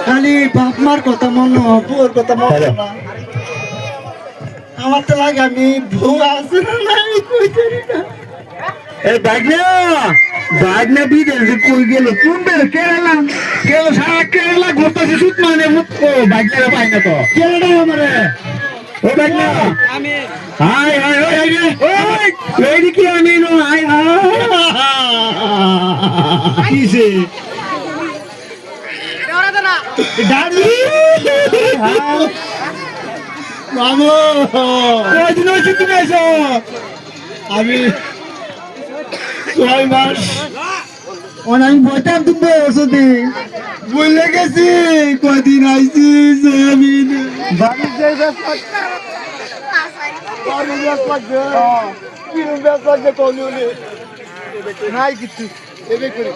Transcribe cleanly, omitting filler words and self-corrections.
খালি বাপ মার কথা মনে বউর কথা মনে না আমার তো লাগে আমি বউ আছে না নাই কই জানি না এ বাগনা বিদেশ কই গেল কোন বের কেরালা সারা কেরালা ঘুরতেছে সুত মানে ও বাগনা পাই না তো কেরালা আমারে ও বাগনা আমি হাই হাই হাই ওই এইদিকে আমি নো হাই কিসে দাদি মামু কয়দিন হয়েছে তুমি এসো আমি 6 মাস অনেক বইতাম তুমি ওষুধে ভুলে গেছি কদিন আইছি আমি বাড়ির যাই নাই কিছু এবে করি